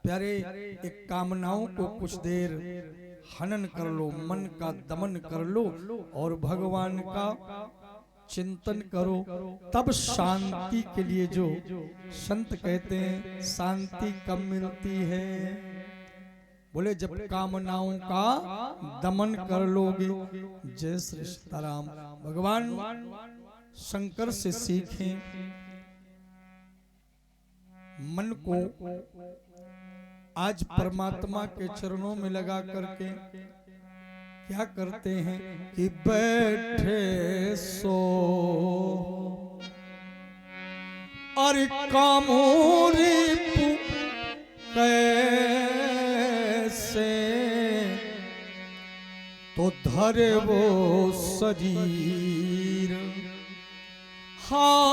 प्यारे एक कामनाओं को कुछ देर हनन कर लो, मन का दमन कर लो और भगवान का चिंतन करो, तब शांति के लिए जो संत कहते हैं शांति कब मिलती है। बोले जब कामनाओं का दमन कर लोगे। जय श्री सीताराम। भगवान शंकर से सीखें, मन को आज परमात्मा के चरणों में लगा करके क्या करते हैं कि बैठे सो और कामोरी कैसे तो धरे वो शरीर। हाँ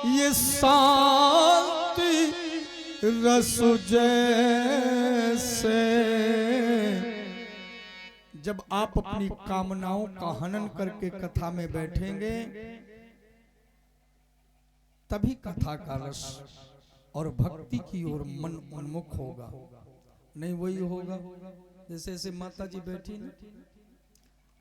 ये शांति रस जैसे। जब आप अपनी कामनाओं का हनन करके कथा में बैठेंगे तभी कथा का रस और भक्ति की ओर मन उन्मुख होगा। नहीं वही होगा जैसे ऐसे माता जी बैठी ना,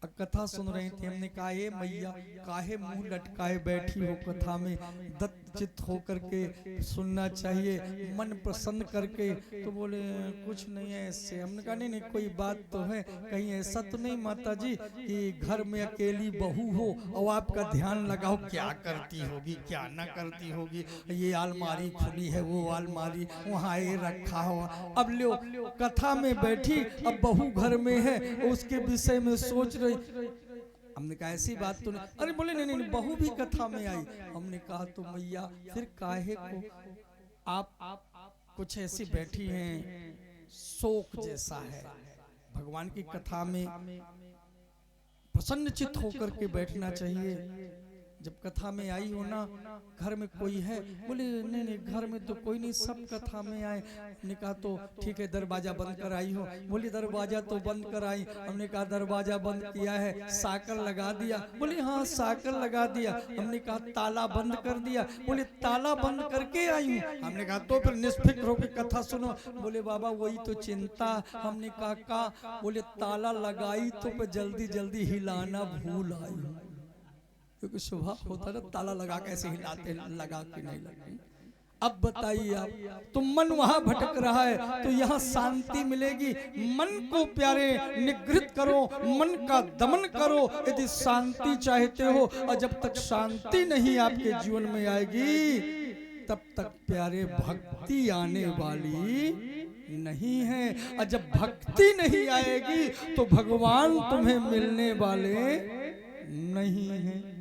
अब कथा सुन रही थी, हमने कहा ये मैया काहे मुंह लटकाए बैठी हो, कथा में दत्तचित्त होकर के सुनना चाहिए, मन प्रसन्न करके। तो बोले कुछ नहीं है ऐसे। हमने कहा नहीं नहीं कोई बात तो है, कहीं ऐसा तो नहीं माता जी कि घर में अकेली बहू हो और आपका ध्यान लगाओ क्या करती होगी क्या ना करती होगी, ये अलमारी खुली है वो अलमारी वहाँ ये रखा हुआ। अब लो कथा में बैठी, अब बहू घर में है उसके विषय में सोच रही। हमने कहा ऐसी बात तो नहीं। अरे बोले नहीं नहीं बहू भी कथा में आई। हमने कहा तो मैया फिर काहे को आप कुछ ऐसी बैठी हैं, शोक जैसा है। भगवान की कथा में प्रसन्न चित्त होकर के बैठना चाहिए। जब कथा में आई हो ना, घर में कोई है, बोले नहीं नहीं घर में तो कोई नहीं, सब कथा में आए। हमने कहा तो ठीक है दरवाजा बंद कर आई हो। बोली दरवाजा तो बंद कर आई। हमने कहा दरवाजा बंद किया है, साकर लगा दिया। बोले हाँ साकर लगा दिया। हमने कहा ताला बंद कर दिया। बोले ताला बंद करके आई हूँ। हमने कहा तो फिर निष्फिक्र होकर कथा सुनो। बोले बाबा वही तो चिंता। हमने कहा बोले ताला लगाई तो फिर जल्दी जल्दी हिलाना भूल आई, क्योंकि स्वभाव होता है ताला लगा कैसे हिलाते लगा के नहीं लगे। अब बताइए आप, तो मन वहां भटक रहा है तो यहाँ शांति मिलेगी। मन को प्यारे निगृहित करो, मन का दमन करो यदि शांति चाहते हो। और जब तक शांति नहीं आपके जीवन में आएगी तब तक प्यारे भक्ति आने वाली नहीं है। और जब भक्ति नहीं आएगी तो भगवान तुम्हें मिलने वाले नहीं हैं।